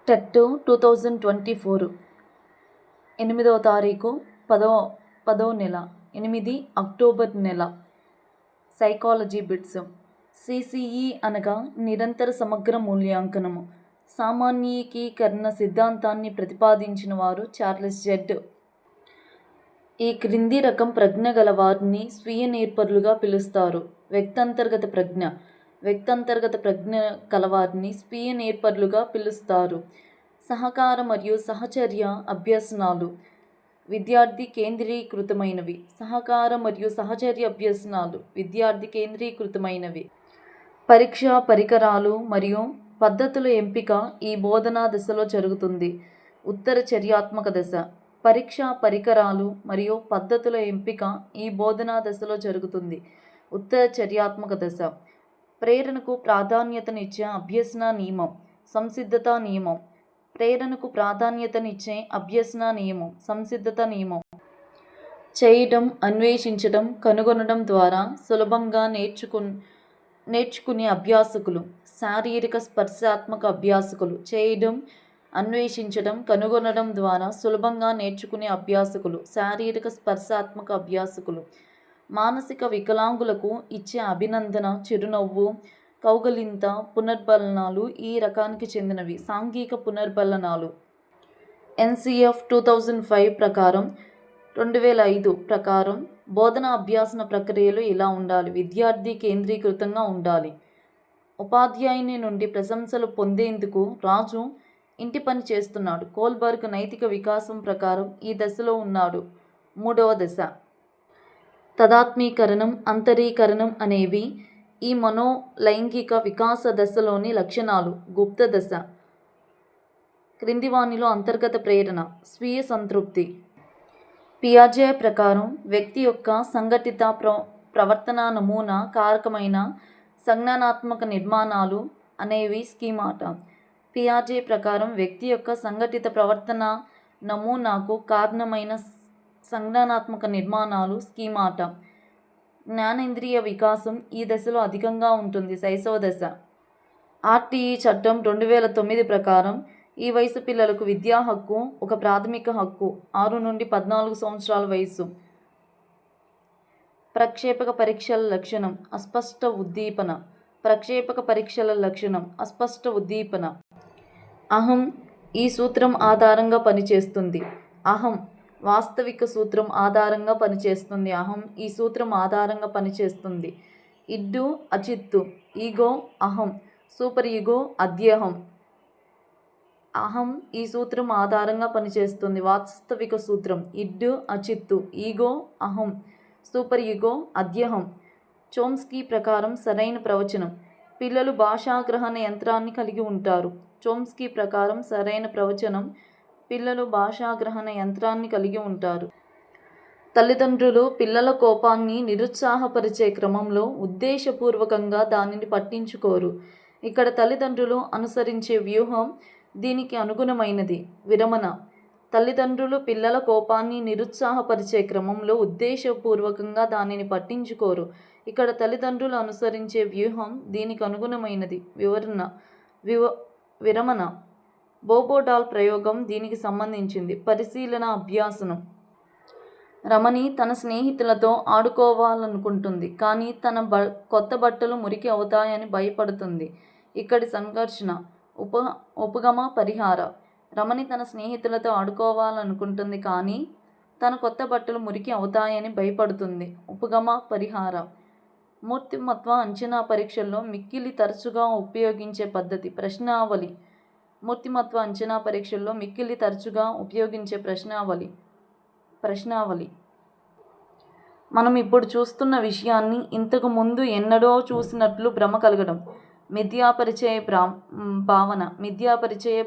TET 2024 8వ తారీఖు 10వ నెల 8 అక్టోబర్ నెల. Psychology bits. సిసిఈ అనగా నిరంతర సమగ్ర మూల్యాంకనము. సామాన్యీకరణ సిద్ధాంతాన్ని ప్రతిపాదించిన వారు చార్లెస్ జెడ్. ఈ క్రింది రకం ప్రజ్ఞ గల వారిని స్వీయ నేర్పరులుగా పిలుస్తారు. వ్యక్తంతర్గత ప్రజ్ఞ. వ్యక్తంతర్గత ప్రజ్ఞ కలవారిని స్వీయ నేర్పరులుగా పిలుస్తారు. సహకార మరియు సహచర్య అభ్యసనాలు విద్యార్థి కేంద్రీకృతమైనవి. సహకార మరియు సహచర్య అభ్యసనాలు విద్యార్థి కేంద్రీకృతమైనవి. పరీక్షా పరికరాలు మరియు పద్ధతుల ఎంపిక ఈ బోధనా దశలో జరుగుతుంది. ఉత్తర చర్యాత్మక దశ. పరీక్షా పరికరాలు మరియు పద్ధతుల ఎంపిక ఈ బోధనా దశలో జరుగుతుంది. ఉత్తర చర్యాత్మక దశ. ప్రేరణకు ప్రాధాన్యతనిచ్చే అభ్యసన నియమం. సంసిద్ధత నియమం. ప్రేరణకు ప్రాధాన్యతనిచ్చే అభ్యసన నియమం. సంసిద్ధత నియమం. చేయడం, అన్వేషించడం, కనుగొనడం ద్వారా సులభంగా నేర్చుకునే అభ్యాసకులు. శారీరక స్పర్శాత్మక అభ్యాసకులు. చేయడం, అన్వేషించడం, కనుగొనడం ద్వారా సులభంగా నేర్చుకునే అభ్యాసకులు. శారీరక స్పర్శాత్మక అభ్యాసకులు. మానసిక వికలాంగులకు ఇచ్చే అభినందన, చిరునవ్వు, కౌగలింత పునర్బలనాలు ఈ రకానికి చెందినవి. సాంఘిక పునర్బలనాలు. ఎన్సిఎఫ్ 2005 ప్రకారం 2005 ప్రకారం బోధన అభ్యాసన ప్రక్రియలు ఇలా ఉండాలి. విద్యార్థి కేంద్రీకృతంగా ఉండాలి. ఉపాధ్యాయుని నుండి ప్రశంసలు పొందేందుకు రాజు ఇంటి పని చేస్తున్నాడు. కోల్బర్గ్ నైతిక వికాసం ప్రకారం ఈ దశలో ఉన్నాడు. 3వ దశ. తదాత్మీకరణం, అంతరీకరణం అనేవి ఈ మనోలైంగిక వికాస దశలోని లక్షణాలు. గుప్త దశ. క్రింది వానిలో అంతర్గత ప్రేరణ. స్వీయ సంతృప్తి. పియాజే ప్రకారం వ్యక్తి యొక్క సంఘటిత ప్రవర్తన నమూనా కారకమైన సంజ్ఞానాత్మక నిర్మాణాలు అనేవి స్కీమాటా. పియాజే ప్రకారం వ్యక్తి యొక్క సంఘటిత ప్రవర్తన నమూనాకు కారణమైన సంజ్ఞానాత్మక నిర్మాణాలు స్కీమాటా. జ్ఞానేంద్రియ వికాసం ఈ దశలో అధికంగా ఉంటుంది. శైశవ దశ. ఆర్టీఈ చట్టం 2009 ప్రకారం ఈ వయసు పిల్లలకు విద్యా హక్కు ఒక ప్రాథమిక హక్కు. 6 నుండి 14 సంవత్సరాల వయసు. ప్రక్షేపక పరీక్షల లక్షణం. అస్పష్ట ఉద్దీపన. ప్రక్షేపక పరీక్షల లక్షణం. అస్పష్ట ఉద్దీపన. అహం ఈ సూత్రం ఆధారంగా పనిచేస్తుంది. అహం వాస్తవిక సూత్రం ఆధారంగా పనిచేస్తుంది. అహం ఈ సూత్రం ఆధారంగా పనిచేస్తుంది. ఇడ్డు అచిత్తు. ఈగో అహం. సూపర్ ఈగో అధ్యహం. అహం ఈ సూత్రం ఆధారంగా పనిచేస్తుంది. వాస్తవిక సూత్రం. ఇడ్డు అచిత్తు. ఈగో అహం. సూపర్ ఈగో అధ్యహం. చోమ్స్కీ ప్రకారం సరైన ప్రవచనం. పిల్లలు భాషాగ్రహణ యంత్రాన్ని కలిగి ఉంటారు. చోమ్స్కీ ప్రకారం సరైన ప్రవచనం. పిల్లలు భాషాగ్రహణ యంత్రాన్ని కలిగి ఉంటారు. తల్లిదండ్రులు పిల్లల కోపాన్ని నిరుత్సాహపరిచే క్రమంలో ఉద్దేశపూర్వకంగా దానిని పట్టించుకోరు. ఇక్కడ తల్లిదండ్రులు అనుసరించే వ్యూహం దీనికి అనుగుణమైనది. విరమణ. తల్లిదండ్రులు పిల్లల కోపాన్ని నిరుత్సాహపరిచే క్రమంలో ఉద్దేశపూర్వకంగా దానిని పట్టించుకోరు. ఇక్కడ తల్లిదండ్రులు అనుసరించే వ్యూహం దీనికి అనుగుణమైనది. విరమణ. బోబోడాల్ ప్రయోగం దీనికి సంబంధించింది. పరిశీలన అభ్యాసనం. రమణి తన స్నేహితులతో ఆడుకోవాలనుకుంటుంది, కానీ తన కొత్త బట్టలు మురికి అవుతాయని భయపడుతుంది. ఇక్కడి సంఘర్షణ. ఉపగమ పరిహార. రమణి తన స్నేహితులతో ఆడుకోవాలనుకుంటుంది, కానీ తన కొత్త బట్టలు మురికి అవుతాయని భయపడుతుంది. ఉపగమ పరిహార. మూర్తిమత్వ అంచనా పరీక్షల్లో మిక్కిలి తరచుగా ఉపయోగించే పద్ధతి. ప్రశ్నావళి. మూర్తిమత్వ అంచనా పరీక్షల్లో మిక్కిలి తరచుగా ఉపయోగించే ప్రశ్నావళి. మనం ఇప్పుడు చూస్తున్న విషయాన్ని ఇంతకు ముందు ఎన్నడో చూసినట్లు భ్రమ కలగడం. మిథ్యాపరిచయ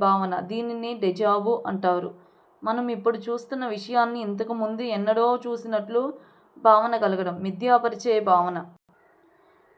భావన. దీనిని డెజావు అంటారు. మనం ఇప్పుడు చూస్తున్న విషయాన్ని ఇంతకు ముందు ఎన్నడో చూసినట్లు భావన కలగడం. మిథ్యాపరిచయ భావన.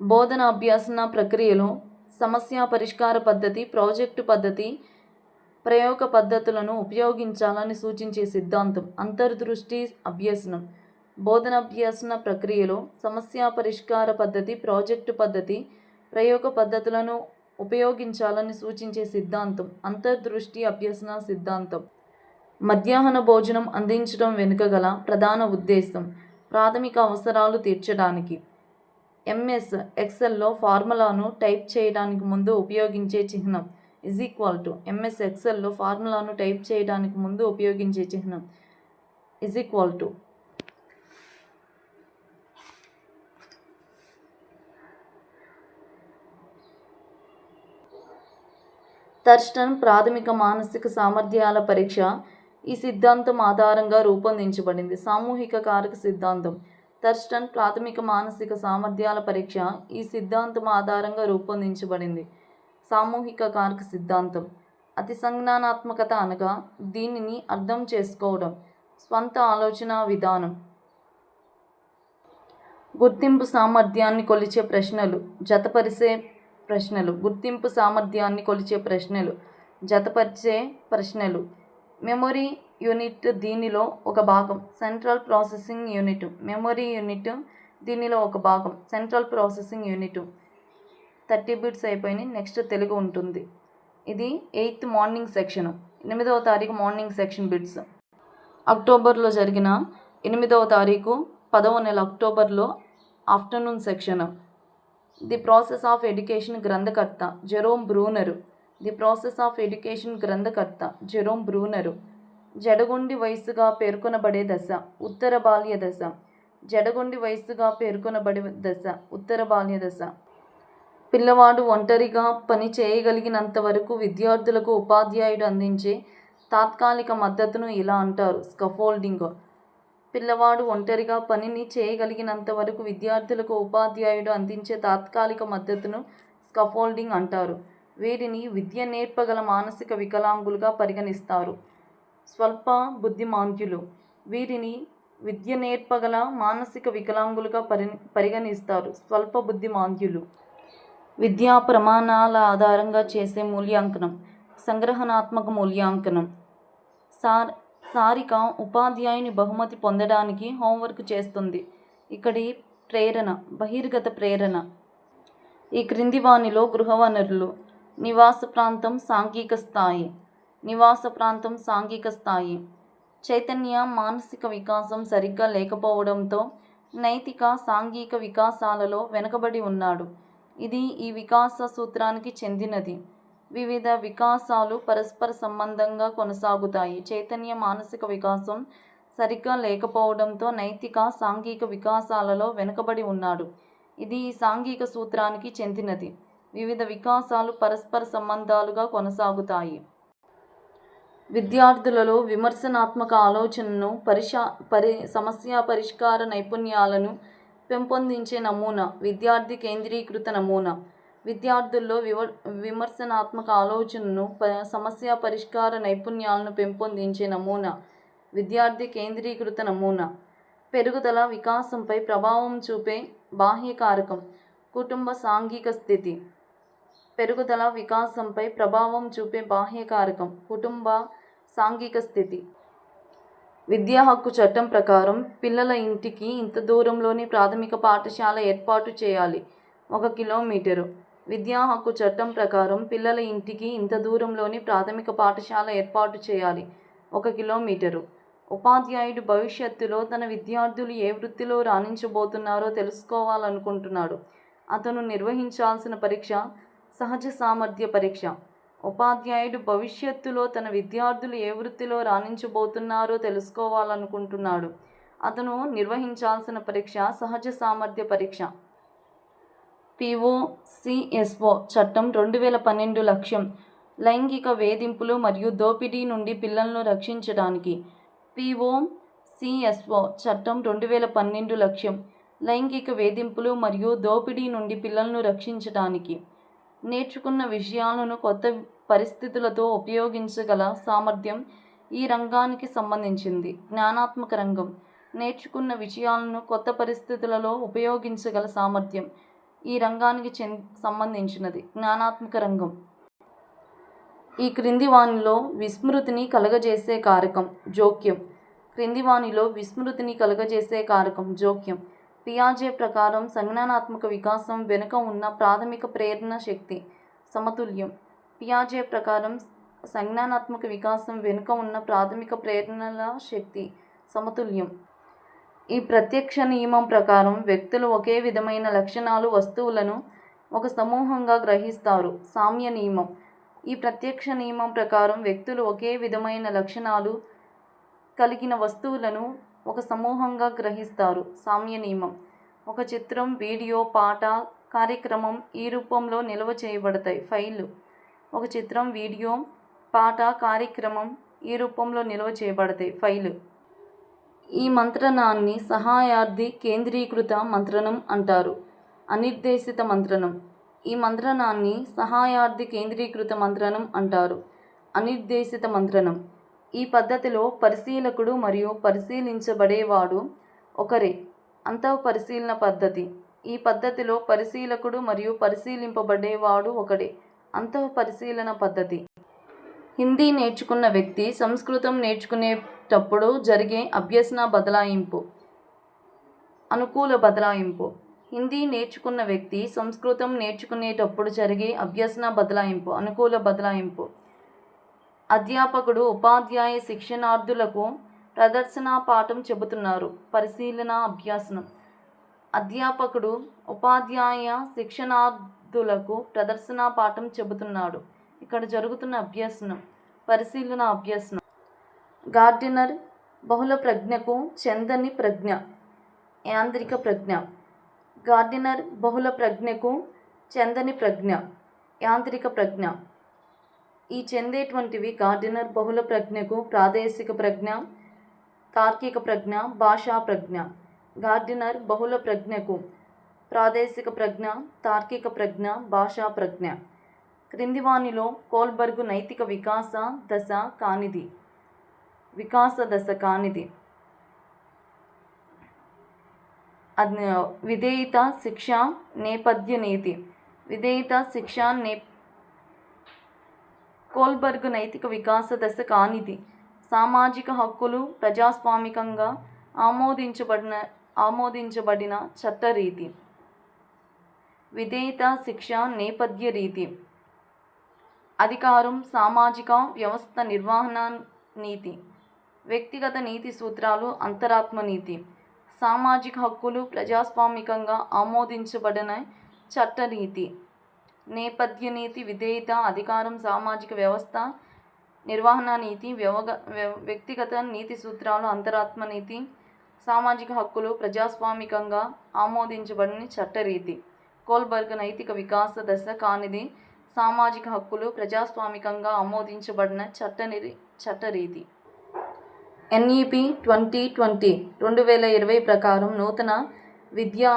బోధన అభ్యాసన ప్రక్రియలో సమస్య పరిష్కార పద్ధతి, ప్రాజెక్టు పద్ధతి, ప్రయోగ పద్ధతులను ఉపయోగించాలని సూచించే సిద్ధాంతం. అంతర్దృష్టి అభ్యసనం. బోధనాభ్యసన ప్రక్రియలో సమస్య పరిష్కార పద్ధతి, ప్రాజెక్టు పద్ధతి, ప్రయోగ పద్ధతులను ఉపయోగించాలని సూచించే సిద్ధాంతం అంతర్దృష్టి అభ్యసన సిద్ధాంతం. మధ్యాహ్న భోజనం అందించడం వెనుక గల ప్రధాన ఉద్దేశం ప్రాథమిక అవసరాలు తీర్చడానికి. ఎంఎస్ ఎక్సెల్లో ఫార్ములాను టైప్ చేయడానికి ముందు ఉపయోగించే చిహ్నం ఎంఎస్ ఎక్సెల్లో ఫార్ములాను టైప్ చేయడానికి ముందు ఉపయోగించే చిహ్నం థర్స్టన్ ప్రాథమిక మానసిక సామర్థ్యాల పరీక్ష ఈ సిద్ధాంతం ఆధారంగా రూపొందించబడింది. సామూహిక కారక సిద్ధాంతం. థర్స్టన్ ప్రాథమిక మానసిక సామర్థ్యాల పరీక్ష ఈ సిద్ధాంతం ఆధారంగా రూపొందించబడింది. సామూహిక కారక సిద్ధాంతం. అతి సంజ్ఞానాత్మకత అనగా దీనిని అర్థం చేసుకోవడం, స్వంత ఆలోచన విధానం. గుర్తింపు సామర్థ్యాన్ని కొలిచే ప్రశ్నలు, జతపరిచే ప్రశ్నలు. గుర్తింపు సామర్థ్యాన్ని కొలిచే ప్రశ్నలు, జతపరిచే ప్రశ్నలు. మెమొరీ యూనిట్ దీనిలో ఒక భాగం. Central processing unit. Memory unit దీనిలో ఒక భాగం. Central processing unit. 30 బిట్స్ అయిపోయినాయి. నెక్స్ట్ తెలుగు ఉంటుంది. ఇది 8th మార్నింగ్ సెక్షన్. 8వ తారీఖు మార్నింగ్ సెక్షన్ బిట్స్. అక్టోబర్లో జరిగిన 8వ తారీఖు 10వ నెల అక్టోబర్లో afternoon section. The process of education గ్రంథకర్త Jerome Bruner. The process of education గ్రంథకర్త జెరోమ్ బ్రూనరు. జడగొండి వయస్సుగా పేర్కొనబడే దశ ఉత్తర బాల్య దశ. జడగొండి వయస్సుగా పేర్కొనబడే దశ ఉత్తర బాల్య దశ. పిల్లవాడు ఒంటరిగా పని చేయగలిగినంత వరకు విద్యార్థులకు ఉపాధ్యాయుడు అందించే తాత్కాలిక మద్దతును ఇలా అంటారు, స్కఫోల్డింగ్. పిల్లవాడు ఒంటరిగా పనిని చేయగలిగినంత వరకు విద్యార్థులకు ఉపాధ్యాయుడు అందించే తాత్కాలిక మద్దతును స్కఫోల్డింగ్ అంటారు. వీరిని విద్య నేర్పగల మానసిక వికలాంగులుగా పరిగణిస్తారు. స్వల్ప బుద్ధిమాంద్యులు. వీరిని విద్య నేర్పగల మానసిక వికలాంగులుగా పరిగణిస్తారు. స్వల్ప బుద్ధిమాంద్యులు. విద్యా ప్రమాణాల ఆధారంగా చేసే మూల్యాంకనం, సంగ్రహణాత్మక మూల్యాంకనం. సారిక ఉపాధ్యాయుని బహుమతి పొందడానికి హోంవర్క్ చేస్తుంది. ఇక్కడి ప్రేరణ బహిర్గత ప్రేరణ. ఈ క్రింది వానిలో గృహ వనరులు. నివాస ప్రాంతం సాంఘిక స్థాయి. నివాస ప్రాంతం సాంఘిక స్థాయి. చైతన్య మానసిక వికాసం సరిగ్గా లేకపోవడంతో నైతిక సాంఘిక వికాసాలలో వెనుకబడి ఉన్నాడు. ఇది ఈ వికాస సూత్రానికి చెందినది. వివిధ వికాసాలు పరస్పర సంబంధంగా కొనసాగుతాయి. చైతన్య మానసిక వికాసం సరిగ్గా లేకపోవడంతో నైతిక సాంఘిక వికాసాలలో వెనుకబడి ఉన్నాడు. ఇది ఈ సాంఘిక సూత్రానికి చెందినది. వివిధ వికాసాలు పరస్పర సంబంధాలుగా కొనసాగుతాయి. విద్యార్థులలో విమర్శనాత్మక ఆలోచనను, సమస్య పరిష్కార నైపుణ్యాలను పెంపొందించే నమూనా విద్యార్థి కేంద్రీకృత నమూనా. విద్యార్థుల్లో విమర్శనాత్మక ఆలోచనను, సమస్య పరిష్కార నైపుణ్యాలను పెంపొందించే నమూనా విద్యార్థి కేంద్రీకృత నమూనా. పెరుగుదల వికాసంపై ప్రభావం చూపే బాహ్యకారకం కుటుంబ సాంఘిక స్థితి. పెరుగుదల వికాసంపై ప్రభావం చూపే బాహ్యకారకం కుటుంబ సాంఘిక స్థితి. విద్యా హక్కు చట్టం ప్రకారం పిల్లల ఇంటికి ఇంత దూరంలోని ప్రాథమిక పాఠశాల ఏర్పాటు చేయాలి 1 కిలోమీటరు. విద్యా హక్కు చట్టం ప్రకారం పిల్లల ఇంటికి ఇంత దూరంలోని ప్రాథమిక పాఠశాల ఏర్పాటు చేయాలి 1 కిలోమీటరు. ఉపాధ్యాయుడు భవిష్యత్తులో తన విద్యార్థులు ఏ వృత్తిలో రాణించబోతున్నారో తెలుసుకోవాలనుకుంటున్నాడు. అతను నిర్వహించాల్సిన పరీక్ష సహజ సామర్థ్య పరీక్ష. ఉపాధ్యాయుడు భవిష్యత్తులో తన విద్యార్థులు ఏ వృత్తిలో రాణించబోతున్నారో తెలుసుకోవాలనుకుంటున్నాడు. అతను నిర్వహించాల్సిన పరీక్ష సహజ సామర్థ్య పరీక్ష. POCSO చట్టం 2012 లక్ష్యం లైంగిక వేధింపులు మరియు దోపిడీ నుండి పిల్లలను రక్షించడానికి. POCSO చట్టం 2012 లక్ష్యం లైంగిక వేధింపులు మరియు దోపిడీ నుండి పిల్లలను రక్షించడానికి. నేర్చుకున్న విషయాలను కొత్త పరిస్థితులతో ఉపయోగించగల సామర్థ్యం ఈ రంగానికి సంబంధించింది. జ్ఞానాత్మక రంగం. నేర్చుకున్న విషయాలను కొత్త పరిస్థితులలో ఉపయోగించగల సామర్థ్యం ఈ రంగానికి సంబంధించినది. జ్ఞానాత్మక రంగం. ఈ క్రింది వానిలో విస్మృతిని కలగజేసే కారకం జోక్యం. క్రింది వానిలో విస్మృతిని కలగజేసే కారకం జోక్యం. పియాజే ప్రకారం సంజ్ఞానాత్మక వికాసం వెనుక ఉన్న ప్రాథమిక ప్రేరణ శక్తి సమతుల్యం. పియాజే ప్రకారం సంజ్ఞానాత్మక వికాసం వెనుక ఉన్న ప్రాథమిక ప్రేరణల శక్తి సమతుల్యం. ఈ ప్రత్యక్ష నియమం ప్రకారం వ్యక్తులు ఒకే విధమైన లక్షణాలు వస్తువులను ఒక సమూహంగా గ్రహిస్తారు. సామ్య నియమం. ఈ ప్రత్యక్ష నియమం ప్రకారం వ్యక్తులు ఒకే విధమైన లక్షణాలు కలిగిన వస్తువులను ఒక సమూహంగా గ్రహిస్తారు. సామ్య నియమం. ఒక చిత్రం, వీడియో, పాట, కార్యక్రమం ఈ రూపంలో నిల్వ చేయబడతాయి. ఫైళ్ళు. ఒక చిత్రం, వీడియో, పాట, కార్యక్రమం ఈ రూపంలో నిల్వ చేయబడతాయి. ఫైలు. ఈ మంత్రణాన్ని సహాయార్థి కేంద్రీకృత మంత్రణం అంటారు. అనిర్దేశిత మంత్రణం. ఈ మంత్రణాన్ని సహాయార్థి కేంద్రీకృత మంత్రణం అంటారు. అనిర్దేశిత మంత్రణం. ఈ పద్ధతిలో పరిశీలకుడు మరియు పరిశీలించబడేవాడు ఒకరే. అంతఃపరిశీలన పద్ధతి. ఈ పద్ధతిలో పరిశీలకుడు మరియు పరిశీలింపబడేవాడు ఒకడే. అంతఃపరిశీలన పద్ధతి. హిందీ నేర్చుకున్న వ్యక్తి సంస్కృతం నేర్చుకునేటప్పుడు జరిగే అభ్యసన బదలాయింపు. అనుకూల బదలాయింపు. హిందీ నేర్చుకున్న వ్యక్తి సంస్కృతం నేర్చుకునేటప్పుడు జరిగే అభ్యసన బదలాయింపు. అనుకూల బదలాయింపు. అధ్యాపకుడు ఉపాధ్యాయ శిక్షణార్థులకు ప్రదర్శనా పాఠం చెబుతున్నారు. పరిశీలన అభ్యాసనం. అధ్యాపకుడు ఉపాధ్యాయ శిక్షణార్థులకు ప్రదర్శనా పాఠం చెబుతున్నాడు. ఇక్కడ జరుగుతున్న అభ్యసనం పరిశీలన అభ్యసనం. గార్డెనర్ బహుళ ప్రజ్ఞకు చెందని ప్రజ్ఞ. యాంత్రిక ప్రజ్ఞ. గార్డెనర్ బహుళ ప్రజ్ఞకు చెందని ప్రజ్ఞ. యాంత్రిక ప్రజ్ఞ. ఈ చెందేటువంటివి గార్డెనర్ బహుళ ప్రజ్ఞకు ప్రాదేశిక ప్రజ్ఞ, తార్కిక ప్రజ్ఞ, భాషా ప్రజ్ఞ. గార్డెనర్ బహుళ ప్రజ్ఞకు ప్రాదేశిక ప్రజ్ఞ, తార్కిక ప్రజ్ఞ, భాషా ప్రజ్ఞ. క్రింది వానిలో కోల్బర్గ్ నైతిక వికాస దశ కానిది. వికాస దశ కానిది. విధేయత, శిక్ష, నేపథ్య నీతి. విధేయత, శిక్ష, కోల్బర్గ్ నైతిక వికాస దశ కానిది. సామాజిక హక్కులు ప్రజాస్వామికంగా ఆమోదించబడిన చట్టరీతి. విధేయత, శిక్ష, నేపథ్య రీతి. అధికారం, సామాజిక వ్యవస్థ నిర్వహణ నీతి. వ్యక్తిగత నీతి సూత్రాలు, అంతరాత్మ నీతి. సామాజిక హక్కులు ప్రజాస్వామికంగా ఆమోదించబడిన చట్టనీతి. నేపథ్య నీతి. విధేయత, అధికారం, సామాజిక వ్యవస్థ నిర్వహణ నీతి, వ్యక్తిగత నీతి సూత్రాలు, అంతరాత్మ నీతి. సామాజిక హక్కులు ప్రజాస్వామికంగా ఆమోదించబడిన చట్టరీతి. కోల్బర్గ్ నైతిక వికాస దశ కానిది. సామాజిక హక్కులు ప్రజాస్వామికంగా ఆమోదించబడిన చట్టరీతి. NEP 2020 2020 ప్రకారం నూతన విద్యా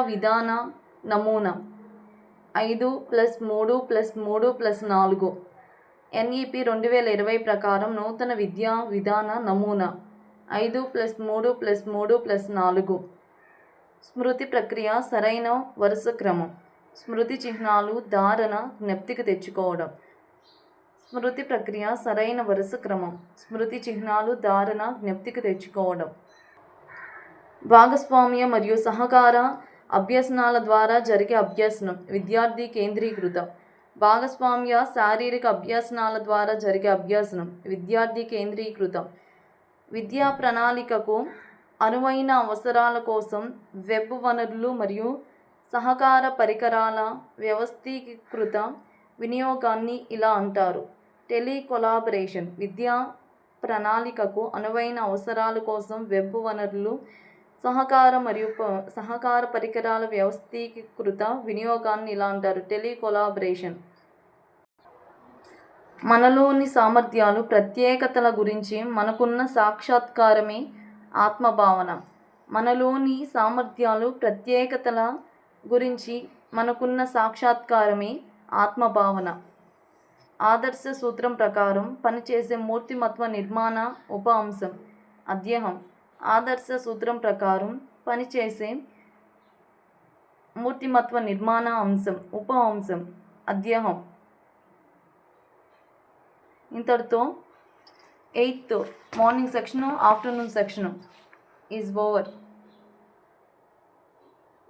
విధాన నమూనా 5+3+3+4. NEP 2020 ప్రకారం నూతన విద్యా విధాన నమూనా 5+3+3+4. స్మృతి ప్రక్రియ సరైన వరుస క్రమం. స్మృతి చిహ్నాలు ధారణ జ్ఞప్తికి తెచ్చుకోవడం. స్మృతి ప్రక్రియ సరైన వరుస క్రమం. స్మృతి చిహ్నాలు ధారణ జ్ఞప్తికి తెచ్చుకోవడం. భాగస్వామ్య మరియు సహకార అభ్యసనాల ద్వారా జరిగే అభ్యసనం విద్యార్థి కేంద్రీకృతం. భాగస్వామ్య శారీరక అభ్యసనాల ద్వారా జరిగే అభ్యసనం విద్యార్థి కేంద్రీకృతం. విద్యా ప్రణాళికకు అనువైన అవసరాల కోసం వెబ్ వనరులు మరియు సహకార పరికరాల వ్యవస్థీకృత వినియోగాన్ని ఇలా అంటారు. టెలికొలాబరేషన్. విద్యా ప్రణాళికకు అనువైన అవసరాల కోసం వెబ్ వనరులు, సహకార పరికరాల వ్యవస్థీకృత వినియోగాన్ని ఇలా అంటారు. టెలికొలాబరేషన్. మనలోని సామర్థ్యాలు, ప్రత్యేకతల గురించి మనకున్న సాక్షాత్కారమే ఆత్మభావన. మనలోని సామర్థ్యాలు, ప్రత్యేకతల గురించి మనకున్న సాక్షాత్కారమే ఆత్మభావన. ఆదర్శ సూత్రం ప్రకారం పనిచేసే మూర్తిమత్వ నిర్మాణ ఉప అంశం అధ్యయనం. ఆదర్శ సూత్రం ప్రకారం పనిచేసే మూర్తిమత్వ నిర్మాణ అంశం ఉప అంశం అధ్యయనం. ఇంతటితో 8th morning section, afternoon section is over.